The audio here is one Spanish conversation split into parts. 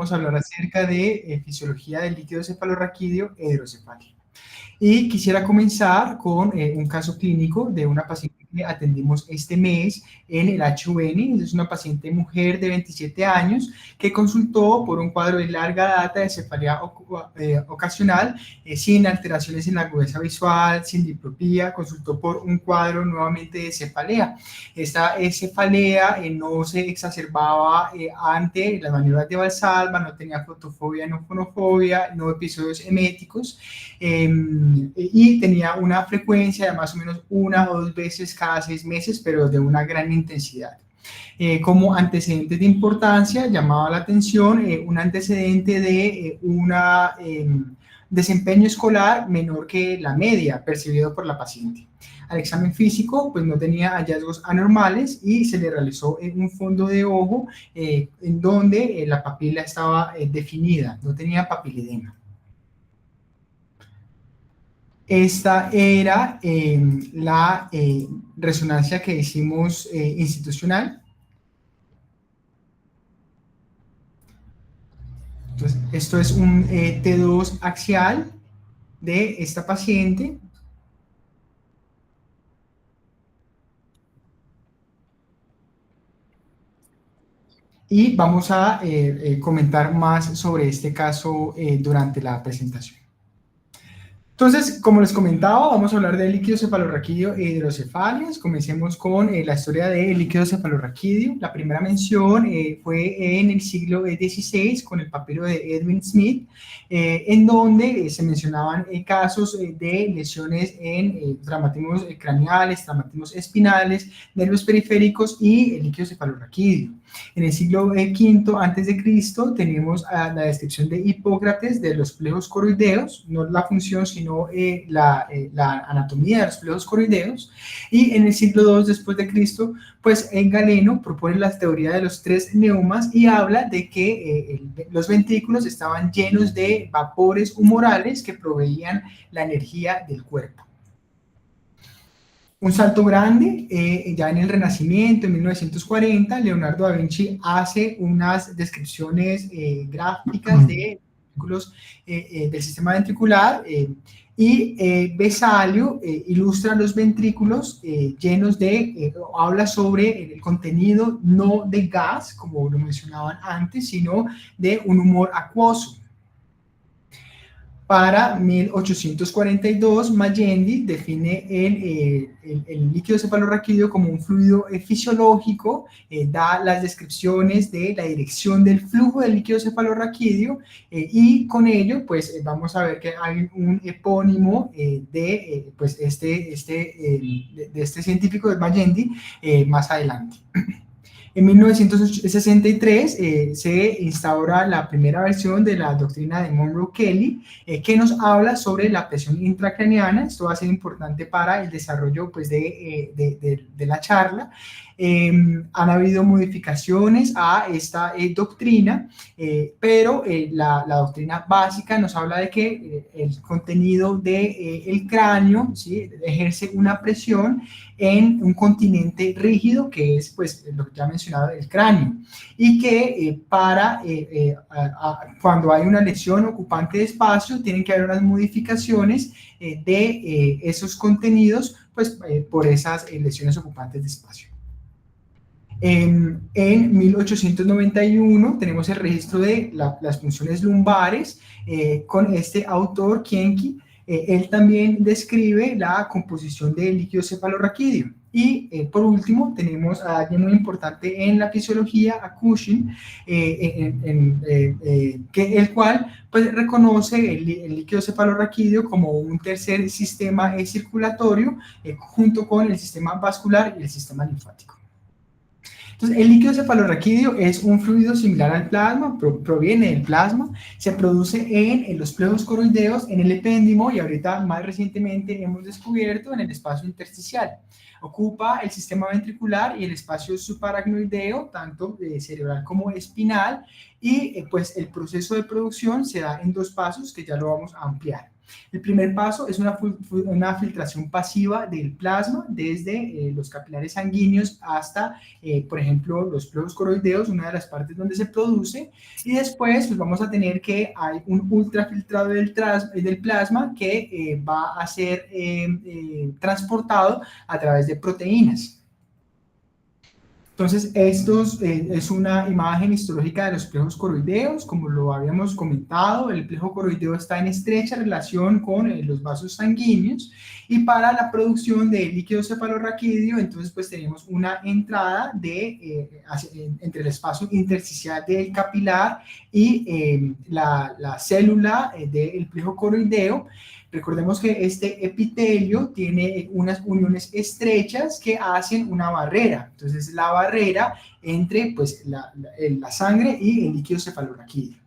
Vamos a hablar acerca de fisiología del líquido cefalorraquídeo e hidrocefalia. Y quisiera comenzar con un caso clínico de una paciente que atendimos este mes en el HUN. Es una paciente mujer de 27 años que consultó por un cuadro de larga data de cefalea ocasional, sin alteraciones en la agudeza visual, sin diplopía. Consultó por un cuadro nuevamente de cefalea. Esta cefalea no se exacerbaba ante las maniobras de Valsalva, no tenía fotofobia, no fonofobia, no episodios eméticos, y tenía una frecuencia de más o menos 1 o 2 veces cada 6 meses, pero de una gran intensidad. Como antecedentes de importancia, llamaba la atención un antecedente de un desempeño escolar menor que la media percibido por la paciente. Al examen físico, pues no tenía hallazgos anormales y se le realizó un fondo de ojo en donde la papila estaba definida, no tenía papiledema. Esta era la resonancia que hicimos institucional. Entonces, esto es un T2 axial de esta paciente. Y vamos a comentar más sobre este caso durante la presentación. Entonces, como les comentaba, vamos a hablar del líquido cefalorraquídeo e hidrocefalias. Comencemos con la historia del líquido cefalorraquídeo. La primera mención fue en el siglo XVI con el papiro de Edwin Smith, en donde se mencionaban casos de lesiones en traumatismos craneales, traumatismos espinales, nervios periféricos y el líquido cefalorraquídeo. En el siglo V antes de Cristo tenemos la descripción de Hipócrates de los plejos coroideos, no la función sino la anatomía de los plejos coroideos, y en el siglo II después de Cristo pues Galeno propone la teoría de los 3 neumas y habla de que los ventrículos estaban llenos de vapores humorales que proveían la energía del cuerpo. Un salto grande, ya en el Renacimiento, en 1940, Leonardo da Vinci hace unas descripciones gráficas de ventrículos del sistema ventricular y Vesalio ilustra los ventrículos llenos de, habla sobre el contenido no de gas, como lo mencionaban antes, sino de un humor acuoso. Para 1842, Magendie define el líquido cefalorraquídeo como un fluido fisiológico, da las descripciones de la dirección del flujo del líquido cefalorraquídeo y con ello pues vamos a ver que hay un epónimo de este científico de Magendie más adelante. En 1963 se instaura la primera versión de la doctrina de Monroe-Kelly que nos habla sobre la presión intracraneana. Esto va a ser importante para el desarrollo pues, de la charla. Han habido modificaciones a esta doctrina, pero la doctrina básica nos habla de que el contenido del cráneo, ¿sí?, ejerce una presión en un continente rígido que es pues lo que ya mencionaba el cráneo y que cuando hay una lesión ocupante de espacio tienen que haber unas modificaciones de esos contenidos pues por esas lesiones ocupantes de espacio. En 1891 tenemos el registro de las funciones lumbares con este autor, Kienke. Él también describe la composición del líquido cefalorraquídeo. Y por último tenemos a alguien muy importante en la fisiología, a Cushing, el cual pues, reconoce el líquido cefalorraquídeo como un tercer sistema circulatorio junto con el sistema vascular y el sistema linfático. Entonces, el líquido cefalorraquídeo es un fluido similar al plasma, proviene del plasma, se produce en los plejos coroideos, en el epéndimo y ahorita más recientemente hemos descubierto en el espacio intersticial. Ocupa el sistema ventricular y el espacio subaracnoideo, tanto cerebral como espinal, y pues el proceso de producción se da en 2 pasos que ya lo vamos a ampliar. El primer paso es una filtración pasiva del plasma desde los capilares sanguíneos hasta, por ejemplo, los plejos coroideos, una de las partes donde se produce, y después pues, vamos a tener que hay un ultrafiltrado del plasma que va a ser transportado a través de proteínas. Entonces, es una imagen histológica de los plejos coroideos, como lo habíamos comentado, el plejo coroideo está en estrecha relación con los vasos sanguíneos, y para la producción de líquido cefalorraquídeo, entonces pues tenemos una entrada entre el espacio intersticial del capilar y la célula del plejo coroideo. Recordemos que este epitelio tiene unas uniones estrechas que hacen una barrera. Entonces, la barrera entre pues, la sangre y el líquido cefalorraquídeo.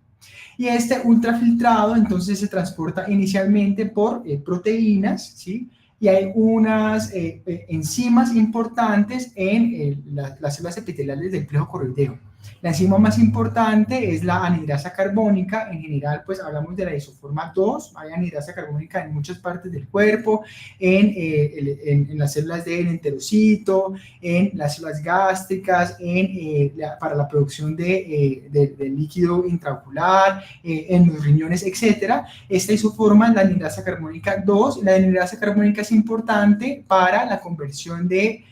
Y este ultrafiltrado, entonces, se transporta inicialmente por proteínas, ¿sí? Y hay unas enzimas importantes en las células epiteliales del plejo coroideo. La enzima más importante es la anhidrasa carbónica. En general, pues hablamos de la isoforma 2. Hay anhidrasa carbónica en muchas partes del cuerpo, en las células del enterocito, en las células gástricas, para la producción de líquido intraocular, en los riñones, etc. Esta isoforma es la anhidrasa carbónica 2. La anhidrasa carbónica es importante para la conversión de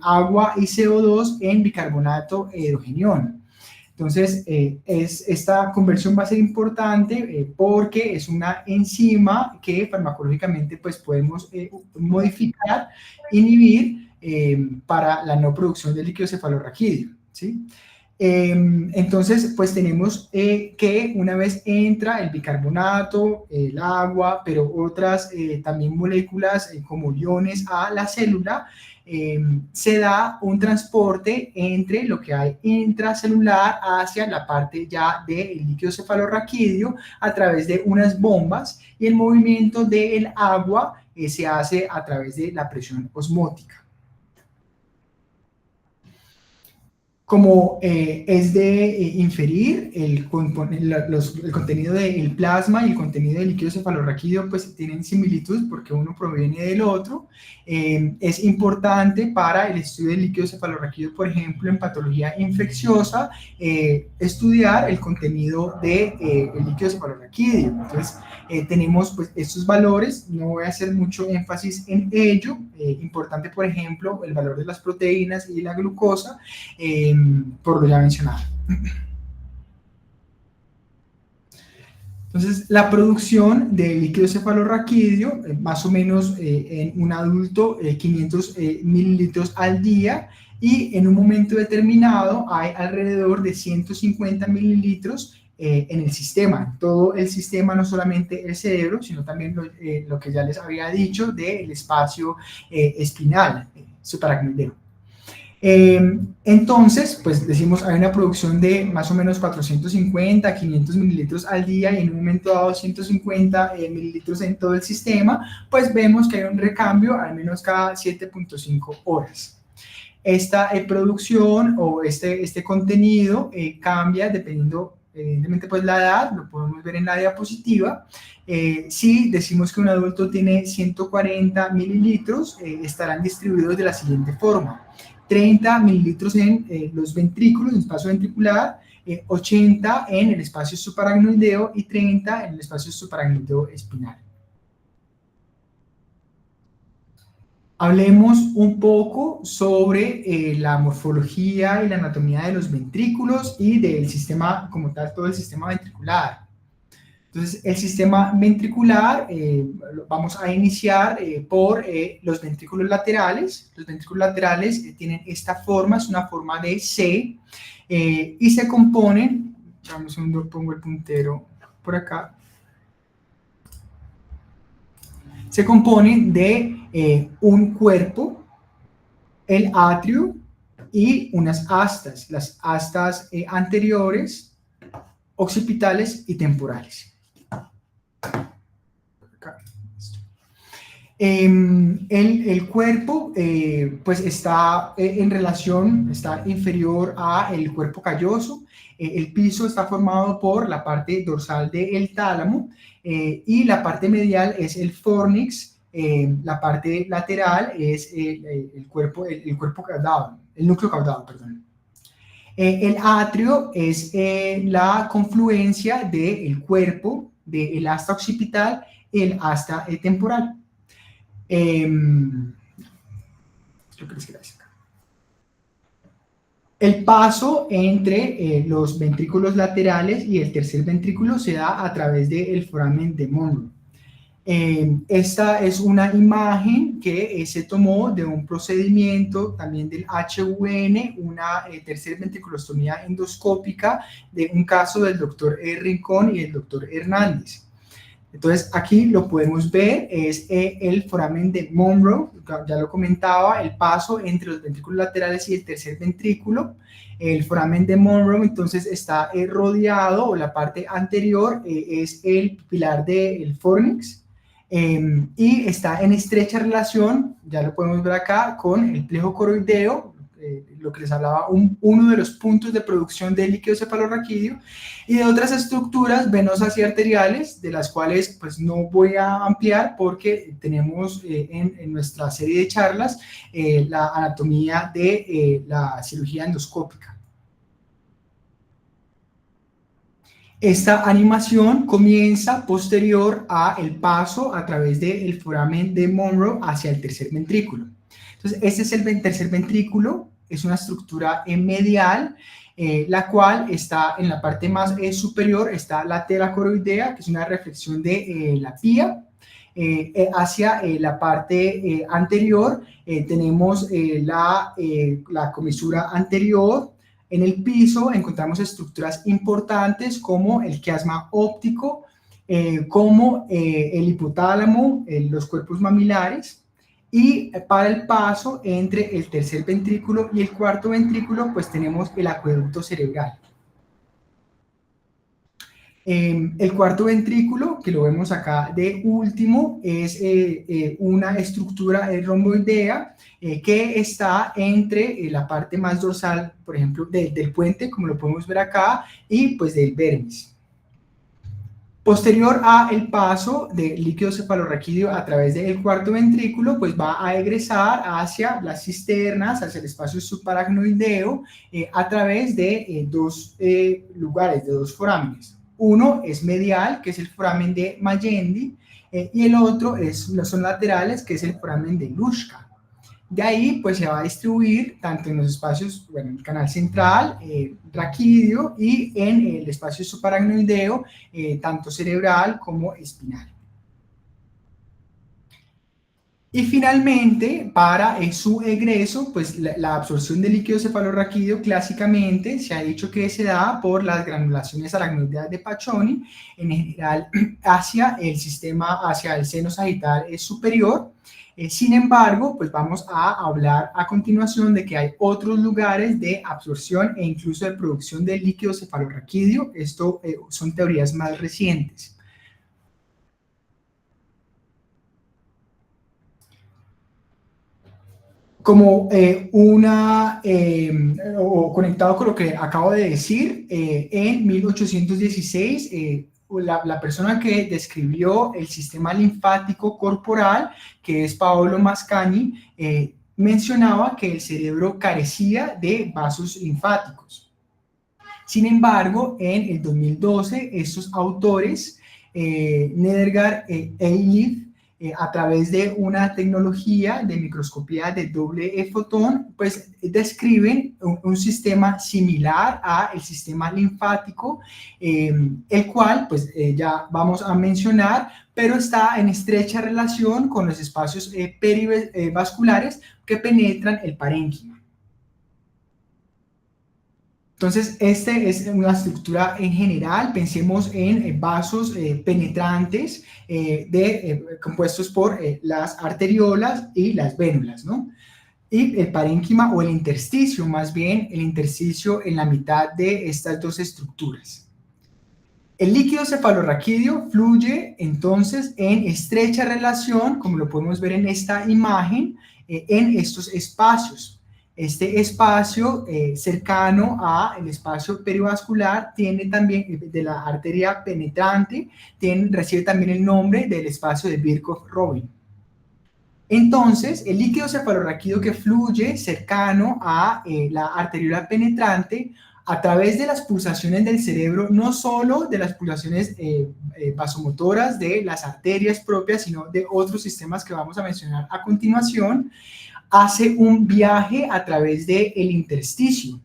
agua y CO2 en bicarbonato de hidrogenión. Entonces, esta conversión va a ser importante porque es una enzima que farmacológicamente pues, podemos modificar, inhibir para la no producción de líquido cefalorraquídeo, ¿sí? Entonces, pues tenemos que una vez entra el bicarbonato, el agua, pero otras también moléculas como iones a la célula, se da un transporte entre lo que hay intracelular hacia la parte ya del líquido cefalorraquídeo a través de unas bombas, y el movimiento del agua se hace a través de la presión osmótica. Como es de inferir, el contenido del plasma y el contenido del líquido cefalorraquídeo pues tienen similitud porque uno proviene del otro. Es importante para el estudio del líquido cefalorraquídeo, por ejemplo, en patología infecciosa, estudiar el contenido del líquido cefalorraquídeo. Entonces, tenemos pues estos valores, no voy a hacer mucho énfasis en ello. Importante, por ejemplo, el valor de las proteínas y la glucosa, por lo ya mencionado. Entonces, la producción de líquido cefalorraquídeo, más o menos en un adulto, 500 mililitros al día, y en un momento determinado hay alrededor de 150 mililitros en el sistema. Todo el sistema, no solamente el cerebro, sino también lo que ya les había dicho del espacio espinal, subaracnoideo. Entonces, pues decimos, hay una producción de más o menos 450, 500 mililitros al día, y en un momento dado 150 mililitros en todo el sistema, pues vemos que hay un recambio al menos cada 7.5 horas. Esta producción o este contenido cambia dependiendo, evidentemente, pues la edad, lo podemos ver en la diapositiva. Si decimos que un adulto tiene 140 mililitros, estarán distribuidos de la siguiente forma: 30 mililitros en los ventrículos, en el espacio ventricular, 80 en el espacio subaracnoideo y 30 en el espacio subaracnoideo espinal. Hablemos un poco sobre la morfología y la anatomía de los ventrículos y del sistema como tal, todo el sistema ventricular. Entonces, el sistema ventricular, vamos a iniciar por los ventrículos laterales. Los ventrículos laterales tienen esta forma, es una forma de C, y se componen, dame un segundo, pongo el puntero por acá, se componen de un cuerpo, el atrio y unas astas, las astas anteriores, occipitales y temporales. El cuerpo pues está en relación, está inferior a el cuerpo calloso. El piso está formado por la parte dorsal del tálamo y la parte medial es el fornix. La parte lateral es el cuerpo, el cuerpo caudado, el núcleo caudado, perdón. El atrio es la confluencia del cuerpo, del asta occipital y el asta temporal. El paso entre los ventrículos laterales y el tercer ventrículo se da a través del foramen de Monro. Esta es una imagen que se tomó de un procedimiento también del HUN, una tercer ventriculostomía endoscópica de un caso del doctor Rincón y el doctor Hernández. Entonces, aquí lo podemos ver, es el foramen de Monro, ya lo comentaba, el paso entre los ventrículos laterales y el tercer ventrículo. El foramen de Monro, entonces, está rodeado, o la parte anterior es el pilar del fornix, y está en estrecha relación, ya lo podemos ver acá, con el plejo coroideo, lo que les hablaba, uno de los puntos de producción del líquido cefalorraquídeo, y de otras estructuras venosas y arteriales, de las cuales pues no voy a ampliar porque tenemos en nuestra serie de charlas la anatomía de la cirugía endoscópica. Esta animación comienza posterior a el paso a través del foramen de Monro hacia el tercer ventrículo. Entonces, este es el tercer ventrículo, es una estructura medial, la cual está en la parte más superior, está la tela coroidea, que es una reflexión de la pía. Hacia la parte anterior tenemos la comisura anterior. En el piso encontramos estructuras importantes como el quiasma óptico, como el hipotálamo, los cuerpos mamilares. Y para el paso entre el tercer ventrículo y el cuarto ventrículo, pues tenemos el acueducto cerebral. El cuarto ventrículo, que lo vemos acá de último, es una estructura romboidea que está entre la parte más dorsal, por ejemplo, del puente, como lo podemos ver acá, y pues del vermis. Posterior a el paso del líquido cefalorraquídeo a través del cuarto ventrículo, pues va a egresar hacia las cisternas, hacia el espacio subaracnoideo, a través de dos lugares, de dos forámenes. Uno es medial, que es el foramen de Magendie, y el otro son laterales, que es el foramen de Luschka. De ahí, pues se va a distribuir tanto en los espacios, bueno, en el canal central, raquídeo, y en el espacio subaracnoideo, tanto cerebral como espinal. Y finalmente, para su egreso, pues la absorción del líquido cefalorraquídeo clásicamente se ha dicho que se da por las granulaciones aracnoideas de Paccioni, en general hacia el sistema, hacia el seno sagital superior. Sin embargo, pues vamos a hablar a continuación de que hay otros lugares de absorción e incluso de producción del líquido cefalorraquídeo. Esto son teorías más recientes. Como o conectado con lo que acabo de decir, en 1816, la persona que describió el sistema linfático corporal, que es Paolo Mascagni, mencionaba que el cerebro carecía de vasos linfáticos. Sin embargo, en el 2012, estos autores, Nedergaard e Eilif, a través de una tecnología de microscopía de doble fotón, pues describen un sistema similar al sistema linfático, el cual pues ya vamos a mencionar, pero está en estrecha relación con los espacios perivasculares que penetran el parénquima. Entonces, este es una estructura en general. Pensemos en vasos penetrantes compuestos por las arteriolas y las vénulas, ¿no? Y el parénquima o el intersticio, más bien el intersticio en la mitad de estas dos estructuras. El líquido cefalorraquídeo fluye entonces en estrecha relación, como lo podemos ver en esta imagen, en estos espacios. Este espacio cercano al espacio perivascular tiene también, de la arteria penetrante, recibe también el nombre del espacio de Birkhoff-Robin. Entonces, el líquido cefalorraquídeo que fluye cercano a la arteriola penetrante a través de las pulsaciones del cerebro, no solo de las pulsaciones vasomotoras de las arterias propias, sino de otros sistemas que vamos a mencionar a continuación, hace un viaje a través del intersticio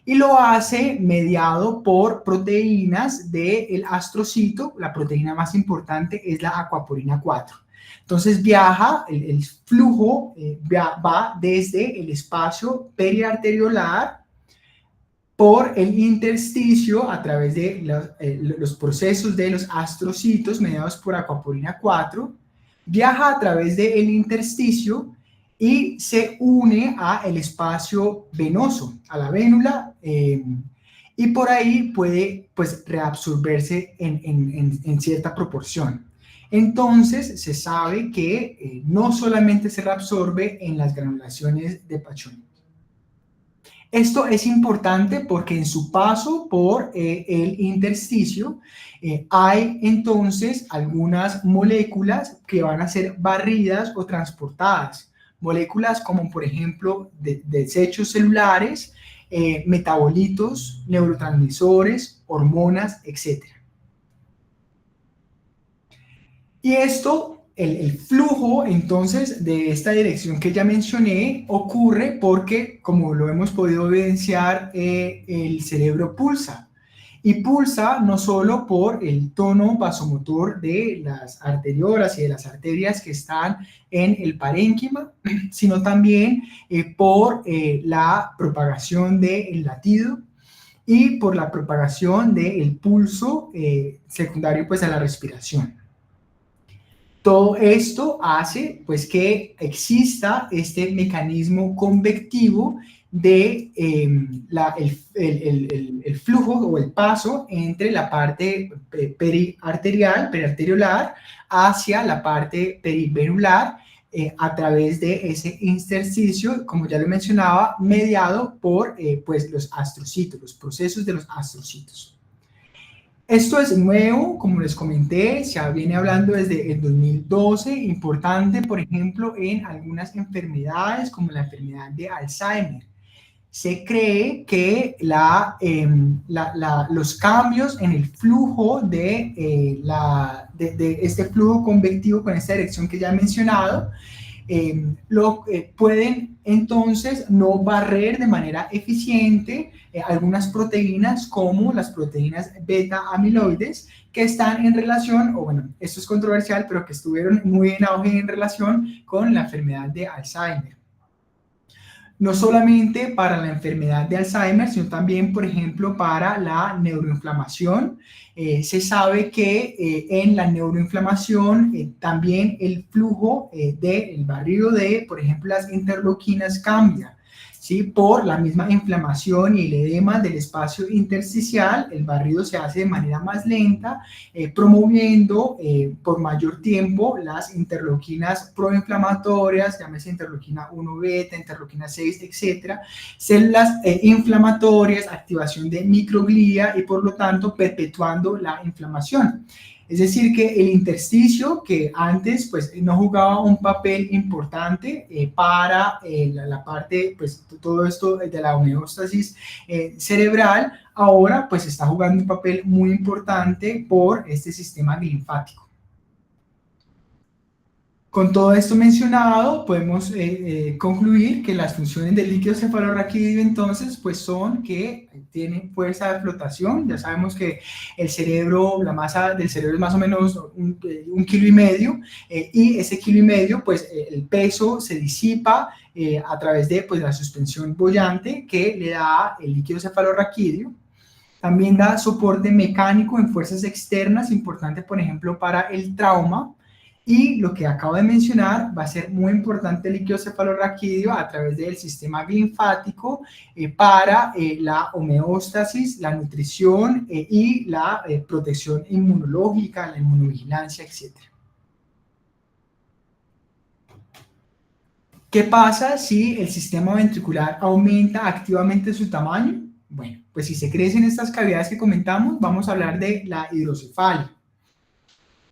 y lo hace mediado por proteínas del astrocito. La proteína más importante es la acuaporina 4. Entonces viaja, el flujo va desde el espacio periarteriolar por el intersticio a través de los procesos de los astrocitos mediados por acuaporina 4, viaja a través del intersticio y se une al espacio venoso, a la vénula, y por ahí puede pues reabsorberse en cierta proporción. Entonces se sabe que no solamente se reabsorbe en las granulaciones de Pachyony. Esto es importante porque en su paso por el intersticio hay entonces algunas moléculas que van a ser barridas o transportadas. Moléculas como por ejemplo desechos celulares, metabolitos, neurotransmisores, hormonas, etc. Y esto, el flujo entonces de esta dirección que ya mencioné ocurre porque, como lo hemos podido evidenciar, el cerebro pulsa. Y pulsa no solo por el tono vasomotor de las arteriolas y de las arterias que están en el parénquima, sino también por la propagación del latido y por la propagación del pulso secundario pues, a la respiración. Todo esto hace pues, que exista este mecanismo convectivo de el flujo o el paso entre la parte periarteriolar hacia la parte perivenular a través de ese intersticio, como ya lo mencionaba, mediado por pues, los astrocitos, los procesos de los astrocitos. Esto es nuevo, como les comenté, se viene hablando desde el 2012, importante, por ejemplo, en algunas enfermedades como la enfermedad de Alzheimer. Se cree que los cambios en el flujo de este flujo convectivo con esta dirección que ya he mencionado, pueden entonces no barrer de manera eficiente algunas proteínas como las proteínas beta amiloides que están en relación, o bueno, esto es controversial, pero que estuvieron muy en auge en relación con la enfermedad de Alzheimer. No solamente para la enfermedad de Alzheimer, sino también, por ejemplo, para la neuroinflamación. Se sabe que en la neuroinflamación también el flujo del barrido de, por ejemplo, las interleuquinas cambia, ¿sí? Por la misma inflamación y el edema del espacio intersticial, el barrido se hace de manera más lenta, promoviendo por mayor tiempo las interleuquinas proinflamatorias, llámese interleuquina 1 beta, interleuquina 6, etcétera, células inflamatorias, activación de microglía y por lo tanto perpetuando la inflamación. Es decir, que el intersticio, que antes pues, no jugaba un papel importante para la parte, pues todo esto de la homeostasis cerebral, ahora pues está jugando un papel muy importante por este sistema linfático. Con todo esto mencionado, podemos concluir que las funciones del líquido cefalorraquídeo entonces pues son que tiene fuerza de flotación. Ya sabemos que el cerebro, la masa del cerebro es más o menos 1,5 kilos y ese 1,5 kilos pues el peso se disipa a través de pues, la suspensión boyante que le da el líquido cefalorraquídeo. También da soporte mecánico en fuerzas externas, importante por ejemplo para el trauma. Y lo que acabo de mencionar va a ser muy importante el líquido cefalorraquídeo a través del sistema linfático para la homeostasis, la nutrición y la protección inmunológica, la inmunovigilancia, etc. ¿Qué pasa si el sistema ventricular aumenta activamente su tamaño? Bueno, pues si se crecen estas cavidades que comentamos, vamos a hablar de la hidrocefalia.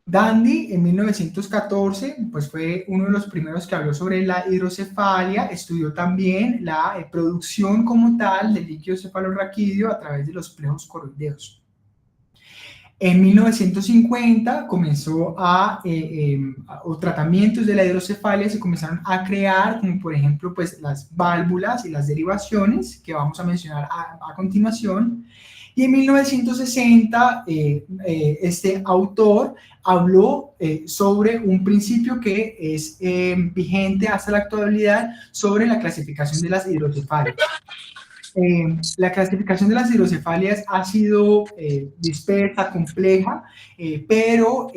Dandy en 1914 pues fue uno de los primeros que habló sobre la hidrocefalia, estudió también la producción como tal del líquido cefalorraquídeo a través de los plejos coroideos. En 1950 comenzó o tratamientos de la hidrocefalia se comenzaron a crear, como por ejemplo pues las válvulas y las derivaciones que vamos a mencionar a continuación. Y en 1960 este autor habló sobre un principio que es vigente hasta la actualidad sobre la clasificación de las hidrocefalias. La clasificación de las hidrocefalias ha sido dispersa, compleja, pero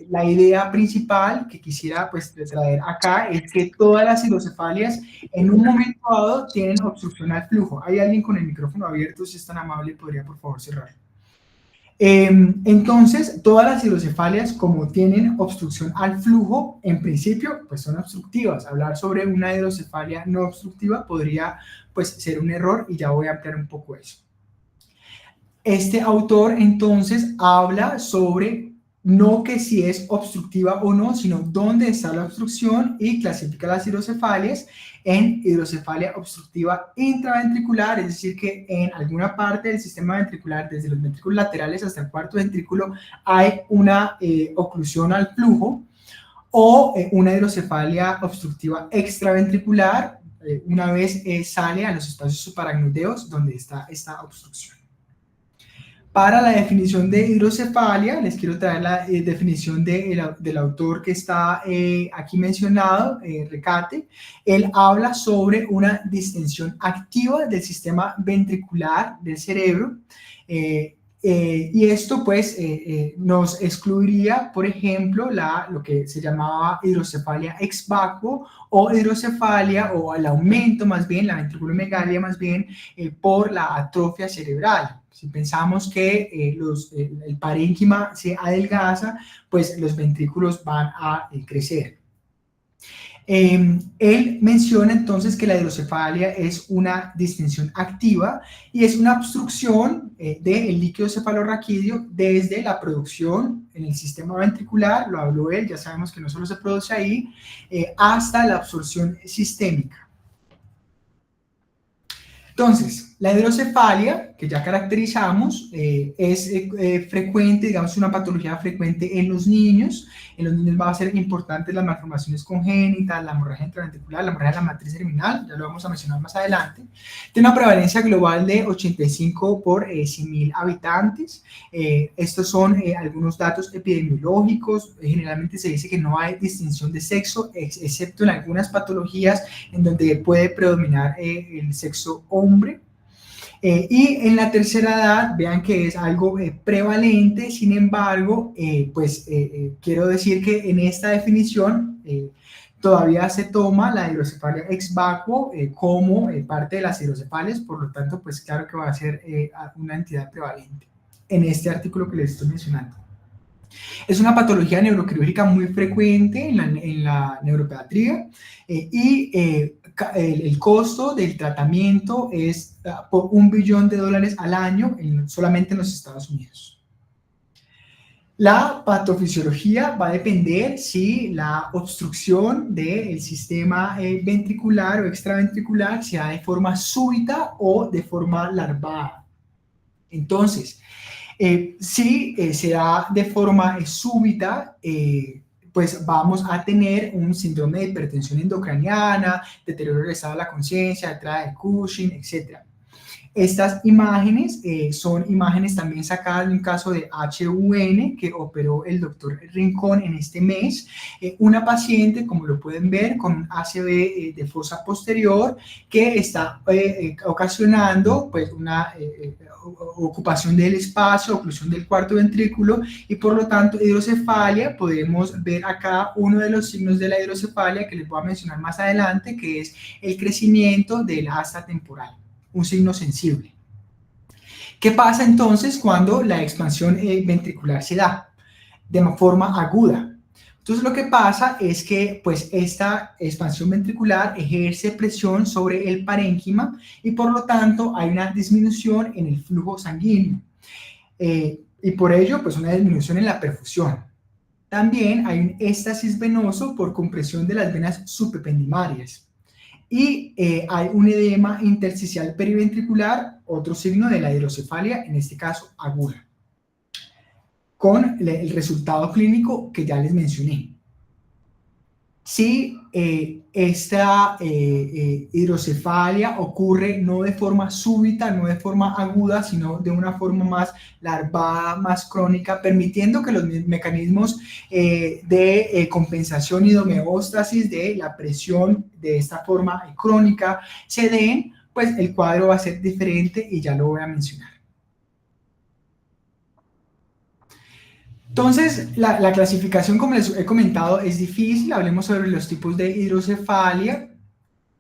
la idea principal que quisiera pues traer acá es que todas las hidrocefalias en un momento dado tienen obstrucción al flujo. ¿Hay alguien con el micrófono abierto? Si es tan amable, podría por favor cerrar. Entonces, todas las hidrocefalias, como tienen obstrucción al flujo, en principio, pues son obstructivas. Hablar sobre una hidrocefalia no obstructiva podría, pues, ser un error y ya voy a ampliar un poco eso. Este autor, entonces, habla sobre no que si es obstructiva o no, sino dónde está la obstrucción y clasifica las hidrocefalias en hidrocefalia obstructiva intraventricular, es decir, que en alguna parte del sistema ventricular, desde los ventrículos laterales hasta el cuarto ventrículo, hay una oclusión al flujo, o una hidrocefalia obstructiva extraventricular, una vez sale a los espacios subaracnoideos donde está esta obstrucción. Para la definición de hidrocefalia, les quiero traer la definición del autor que está aquí mencionado, Recate. Él habla sobre una distensión activa del sistema ventricular del cerebro, y esto pues nos excluiría, por ejemplo, lo que se llamaba hidrocefalia ex vacuo o hidrocefalia o el aumento más bien, la ventriculomegalia más bien, por la atrofia cerebral. Si pensamos que el parénquima se adelgaza, pues los ventrículos van a crecer. Él menciona entonces que la hidrocefalia es una distensión activa y es una obstrucción del líquido cefalorraquídeo desde la producción en el sistema ventricular, lo habló él, ya sabemos que no solo se produce ahí, hasta la absorción sistémica. Entonces, la hidrocefalia, que ya caracterizamos, es frecuente, digamos, una patología frecuente en los niños. En los niños va a ser importante las malformaciones congénitas, la hemorragia intraventricular, la hemorragia de la matriz germinal, ya lo vamos a mencionar más adelante. Tiene una prevalencia global de 85 por 100.000 habitantes. Estos son algunos datos epidemiológicos. Generalmente se dice que no hay distinción de sexo, excepto en algunas patologías en donde puede predominar el sexo hombre. Y en la tercera edad, vean que es algo prevalente, sin embargo, quiero decir que en esta definición todavía se toma la hidrocefalia ex vacuo como parte de las hidrocefalias, por lo tanto, pues claro que va a ser una entidad prevalente en este artículo que les estoy mencionando. Es una patología neuroquirúrgica muy frecuente en la neuropediatría y el costo del tratamiento es por $1 billón al año solamente en los Estados Unidos. La patofisiología va a depender si la obstrucción del sistema ventricular o extraventricular se da de forma súbita o de forma larvada. Entonces, si se da de forma súbita, pues vamos a tener un síndrome de hipertensión endocraniana, deterioro del estado de la conciencia, entrada de Cushing, etc. Estas imágenes son imágenes también sacadas de un caso de HUN que operó el doctor Rincón en este mes. Una paciente, como lo pueden ver, con un ACV de fosa posterior que está ocasionando pues, una ocupación del espacio, oclusión del cuarto ventrículo y por lo tanto hidrocefalia. Podemos ver acá uno de los signos de la hidrocefalia que les voy a mencionar más adelante, que es el crecimiento del asta temporal, un signo sensible. ¿Qué pasa entonces cuando la expansión ventricular se da de forma aguda? Entonces lo que pasa es que pues esta expansión ventricular ejerce presión sobre el parénquima y por lo tanto hay una disminución en el flujo sanguíneo y por ello pues una disminución en la perfusión. También hay un éxtasis venoso por compresión de las venas subependimarias y hay un edema intersticial periventricular, otro signo de la hidrocefalia, en este caso aguda, con el resultado clínico que ya les mencioné. Si esta hidrocefalia ocurre no de forma súbita, no de forma aguda, sino de una forma más larvada, más crónica, permitiendo que los mecanismos de compensación y de homeostasis de la presión de esta forma crónica se den, pues el cuadro va a ser diferente y ya lo voy a mencionar. Entonces, la clasificación, como les he comentado, es difícil. Hablemos sobre los tipos de hidrocefalia.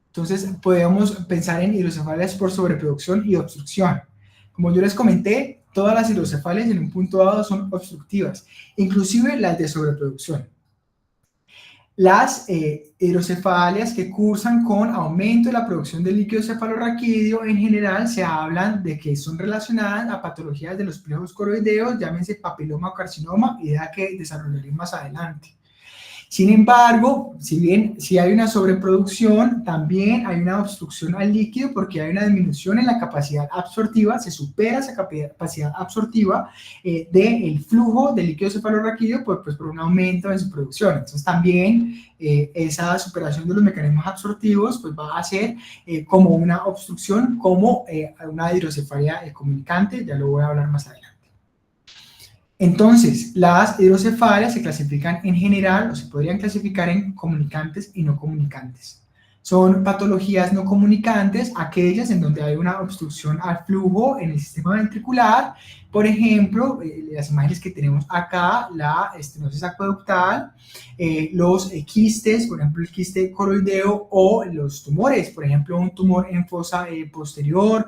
Entonces, podemos pensar en hidrocefalias por sobreproducción y obstrucción. Como yo les comenté, todas las hidrocefalias en un punto dado son obstructivas, inclusive las de sobreproducción. Las hidrocefalias que cursan con aumento de la producción de líquido cefalorraquídeo en general se hablan de que son relacionadas a patologías de los plejos coroideos, llámense papiloma o carcinoma, idea que desarrollaré más adelante. Sin embargo, si bien si hay una sobreproducción, también hay una obstrucción al líquido porque hay una disminución en la capacidad absortiva, se supera esa capacidad absortiva del flujo de líquido cefalorraquídeo pues por un aumento en su producción. Entonces también esa superación de los mecanismos absortivos pues va a ser como una obstrucción, como una hidrocefalia comunicante, ya lo voy a hablar más adelante. Entonces, las hidrocefalias se clasifican en general o se podrían clasificar en comunicantes y no comunicantes. Son patologías no comunicantes, aquellas en donde hay una obstrucción al flujo en el sistema ventricular. Por ejemplo, las imágenes que tenemos acá, la estenosis acueductal, los quistes, por ejemplo, el quiste coroideo o los tumores, por ejemplo, un tumor en fosa posterior,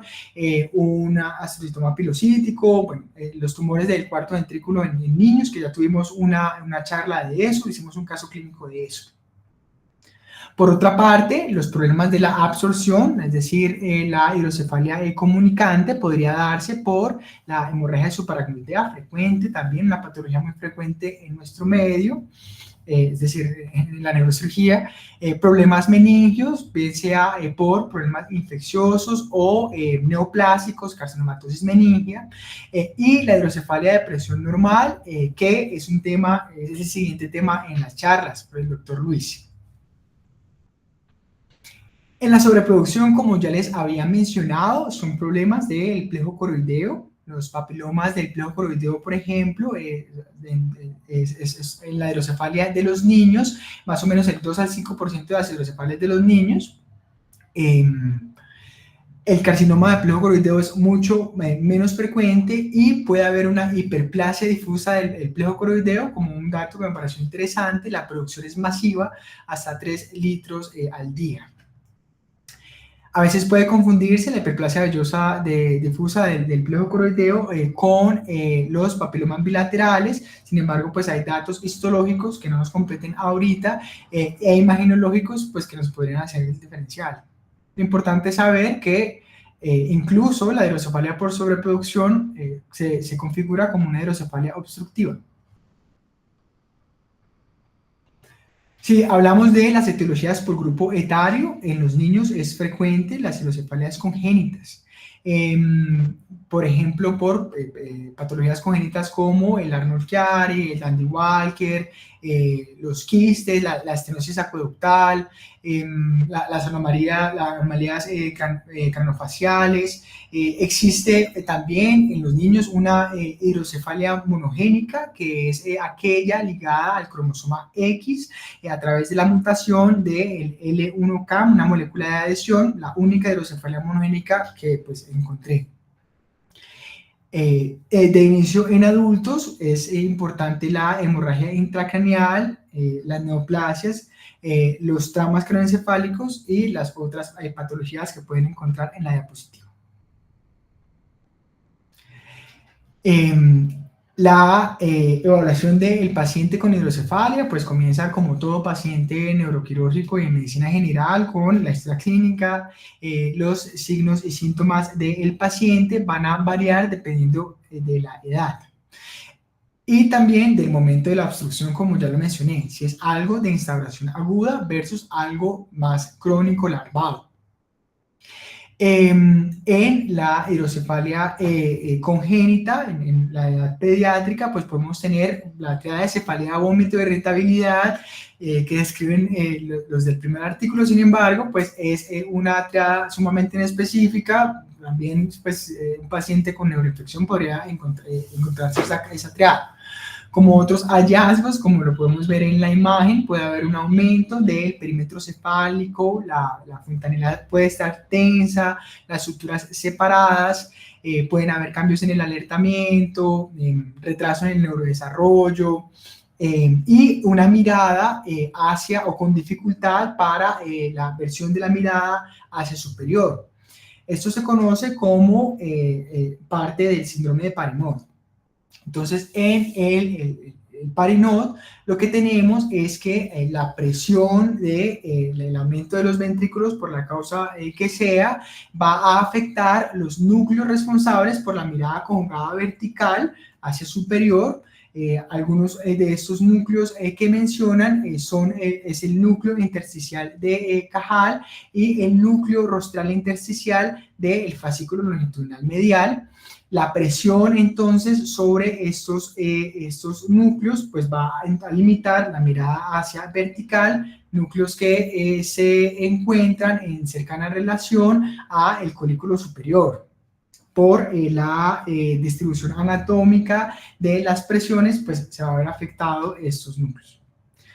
un astrocitoma pilocítico, bueno, los tumores del cuarto ventrículo en niños, que ya tuvimos una charla de eso, hicimos un caso clínico de eso. Por otra parte, los problemas de la absorción, es decir, la hidrocefalia comunicante podría darse por la hemorragia subaracnoidea frecuente, también una patología muy frecuente en nuestro medio, es decir, en la neurocirugía, problemas meningios, bien sea por problemas infecciosos o neoplásicos, carcinomatosis meningia, y la hidrocefalia de presión normal, que es un tema, es el siguiente tema en las charlas por el doctor Luis. En la sobreproducción, como ya les había mencionado, son problemas del plejo coroideo. Los papilomas del plejo coroideo, por ejemplo, es en la hidrocefalia de los niños, más o menos el 2 al 5% de las hidrocefalias de los niños. El carcinoma de plejo coroideo es mucho menos frecuente y puede haber una hiperplasia difusa del plejo coroideo, como un dato que me pareció interesante. La producción es masiva, hasta 3 litros al día. A veces puede confundirse la hiperplasia vellosa difusa del plejo coroideo con los papilomas bilaterales. Sin embargo, pues hay datos histológicos que no nos competen ahorita e imagenológicos pues que nos podrían hacer el diferencial. Lo importante es saber que incluso la hidrocefalia por sobreproducción se configura como una hidrocefalia obstructiva. Si hablamos de las etiologías por grupo etario, en los niños es frecuente las hidrocefalias congénitas. por ejemplo, por patologías congénitas como el Arnold-Chiari, el Dandy Walker, los quistes, la estenosis acueductal, las anomalías craniofaciales. Existe también en los niños una hidrocefalia monogénica, que es aquella ligada al cromosoma X a través de la mutación del L1K, una molécula de adhesión, la única hidrocefalia monogénica que pues encontré. De inicio en adultos es importante la hemorragia intracraneal, las neoplasias, los traumas craneoencefálicos y las otras patologías que pueden encontrar en la diapositiva. La evaluación del paciente con hidrocefalia pues comienza como todo paciente neuroquirúrgico y en medicina general con la historia clínica. Los signos y síntomas del paciente van a variar dependiendo de la edad y también del momento de la obstrucción, como ya lo mencioné, si es algo de instauración aguda versus algo más crónico larvado. En la hidrocefalia congénita, en la edad pediátrica, pues podemos tener la triada de cefalea, vómito, irritabilidad, que describen los del primer artículo. Sin embargo, pues es una triada sumamente inespecífica. También, pues, un paciente con neuroinfección podría encontrarse esa triada. Como otros hallazgos, como lo podemos ver en la imagen, puede haber un aumento del perímetro cefálico, la fontanela puede estar tensa, las suturas separadas, pueden haber cambios en el alertamiento, retraso en el neurodesarrollo, y una mirada hacia o con dificultad para la versión de la mirada hacia superior. Esto se conoce como parte del síndrome de Parinot. Entonces, en el Parinot, lo que tenemos es que la presión del aumento de los ventrículos, por la causa que sea, va a afectar los núcleos responsables por la mirada conjugada vertical hacia superior. Algunos de estos núcleos que mencionan es el núcleo intersticial de Cajal y el núcleo rostral intersticial del fascículo longitudinal medial. La presión entonces sobre estos núcleos pues va a limitar la mirada hacia vertical, núcleos que se encuentran en cercana relación a el colículo superior. Por la distribución anatómica de las presiones, pues se va a ver afectado estos núcleos.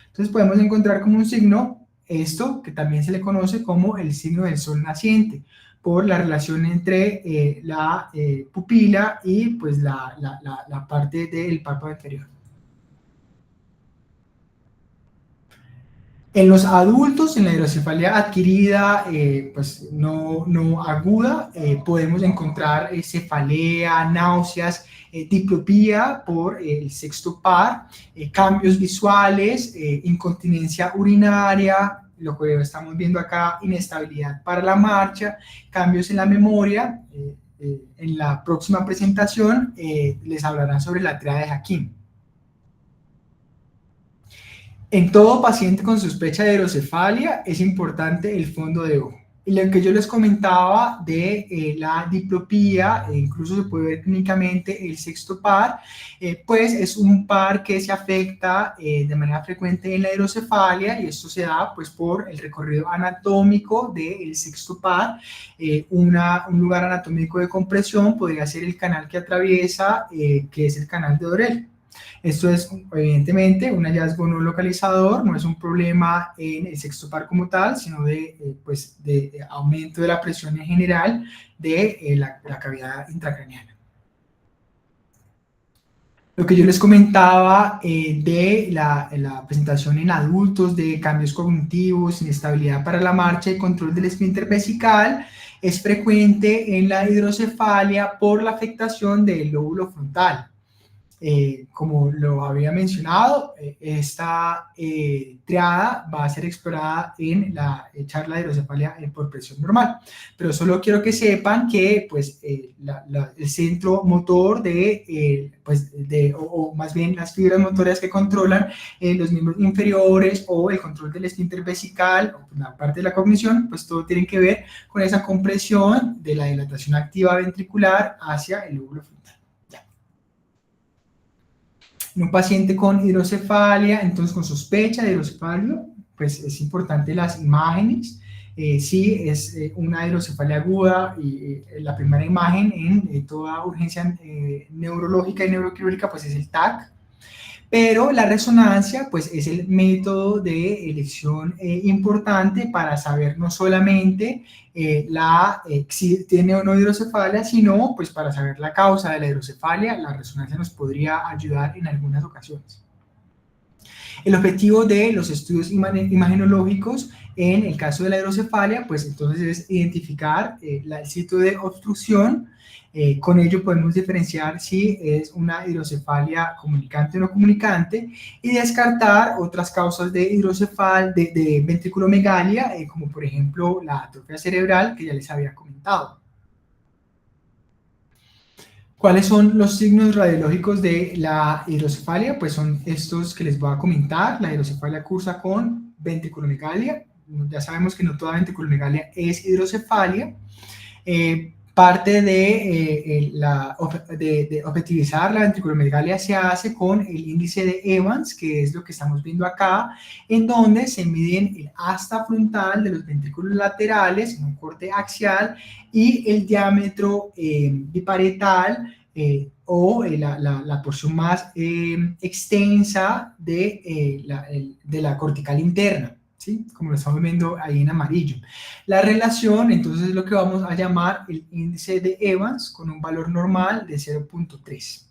Entonces podemos encontrar como un signo esto que también se le conoce como el signo del sol naciente, por la relación entre la pupila y pues la parte del párpado inferior. En los adultos, en la hidrocefalia adquirida, pues no aguda, podemos encontrar cefalea, náuseas, diplopía por el sexto par, cambios visuales, incontinencia urinaria, lo que estamos viendo acá, inestabilidad para la marcha, cambios en la memoria. En la próxima presentación les hablarán sobre la triada de Hakim. En todo paciente con sospecha de hidrocefalia es importante el fondo de ojo. Y lo que yo les comentaba de la diplopía, incluso se puede ver clínicamente el sexto par, pues es un par que se afecta de manera frecuente en la hidrocefalia, y esto se da pues por el recorrido anatómico del sexto par. Un lugar anatómico de compresión podría ser el canal que atraviesa, que es el canal de Dorel. Esto es evidentemente un hallazgo no localizador, no es un problema en el sexto par como tal, sino de aumento de la presión en general de la cavidad intracraneana. Lo que yo les comentaba de la presentación en adultos de cambios cognitivos, inestabilidad para la marcha y control del esfínter vesical, es frecuente en la hidrocefalia por la afectación del lóbulo frontal. como lo había mencionado, esta triada va a ser explorada en la charla de hidrocefalia por presión normal. Pero solo quiero que sepan que pues, el centro motor o más bien las fibras motoras que controlan los miembros inferiores o el control del esfínter vesical, o la parte de la cognición, pues todo tiene que ver con esa compresión de la dilatación activa ventricular hacia el lóbulo frontal. En un paciente con hidrocefalia, entonces con sospecha de hidrocefalia, pues es importante las imágenes. Sí, es una hidrocefalia aguda y la primera imagen en toda urgencia neurológica y neuroquirúrgica pues es el TAC. Pero la resonancia, pues, es el método de elección importante para saber no solamente si tiene o no hidrocefalia, sino, pues, para saber la causa de la hidrocefalia, la resonancia nos podría ayudar en algunas ocasiones. El objetivo de los estudios imagenológicos en el caso de la hidrocefalia, pues, entonces es identificar el sitio de obstrucción. Con ello podemos diferenciar si es una hidrocefalia comunicante o no comunicante y descartar otras causas de de ventriculomegalia, como por ejemplo la atrofia cerebral que ya les había comentado. ¿Cuáles son los signos radiológicos de la hidrocefalia? Pues son estos que les voy a comentar. La hidrocefalia cursa con ventriculomegalia. Ya sabemos que no toda ventriculomegalia es hidrocefalia. Parte de objetivizar la ventriculomegalia se hace con el índice de Evans, que es lo que estamos viendo acá, en donde se miden el asta frontal de los ventrículos laterales en un corte axial y el diámetro biparietal o la porción más extensa de la cortical interna. ¿Sí? Como lo estamos viendo ahí en amarillo. La relación, entonces, es lo que vamos a llamar el índice de Evans con un valor normal de 0.3.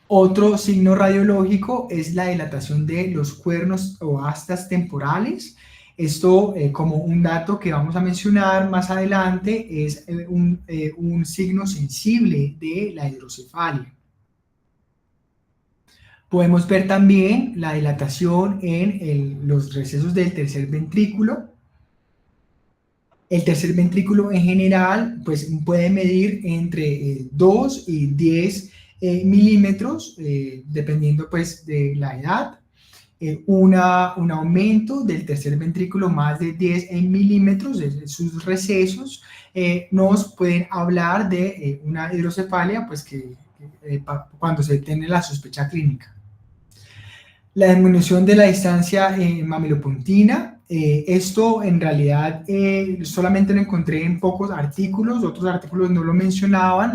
Otro signo radiológico es la dilatación de los cuernos o astas temporales. Esto, como un dato que vamos a mencionar más adelante, es un signo sensible de la hidrocefalia. Podemos ver también la dilatación en los recesos del tercer ventrículo. El tercer ventrículo en general pues, puede medir entre 2 y 10 milímetros, dependiendo pues, de la edad. Un aumento del tercer ventrículo más de 10 milímetros de sus recesos nos pueden hablar de una hidrocefalia pues, cuando se tiene la sospecha clínica. La disminución de la distancia mamilopontina, esto en realidad solamente lo encontré en pocos artículos, otros artículos no lo mencionaban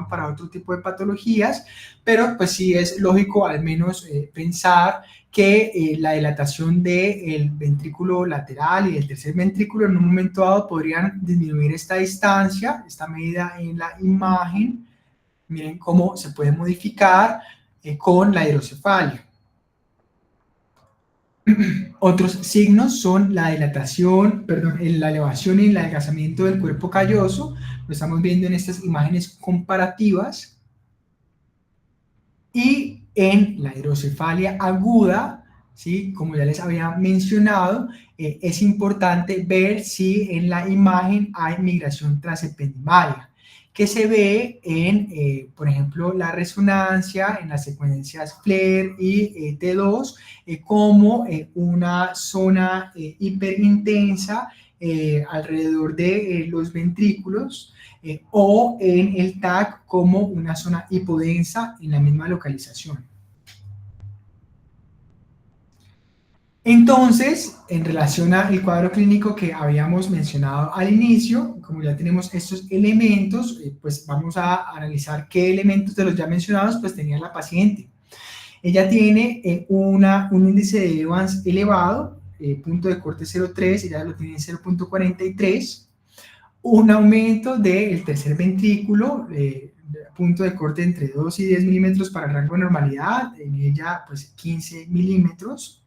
para otro tipo de patologías, pero pues sí es lógico al menos pensar que la dilatación del ventrículo lateral y del tercer ventrículo en un momento dado podrían disminuir esta distancia, esta medida en la imagen. Miren cómo se puede modificar con la hidrocefalia. Otros signos son la dilatación, la elevación y el adelgazamiento del cuerpo calloso. Lo estamos viendo en estas imágenes comparativas. Y en la hidrocefalia aguda, ¿sí? Como ya les había mencionado, es importante ver si en la imagen hay migración transependimaria, que se ve en, por ejemplo, la resonancia, en las secuencias FLAIR y T2, como una zona hiperintensa alrededor de los ventrículos, o en el TAC como una zona hipodensa en la misma localización. Entonces, en relación al cuadro clínico que habíamos mencionado al inicio, como ya tenemos estos elementos, pues vamos a analizar qué elementos de los ya mencionados pues tenía la paciente. Ella tiene un índice de Evans elevado, punto de corte 0.3, ella lo tiene en 0.43, un aumento del tercer ventrículo, punto de corte entre 2 y 10 milímetros para el rango de normalidad, en ella pues 15 milímetros.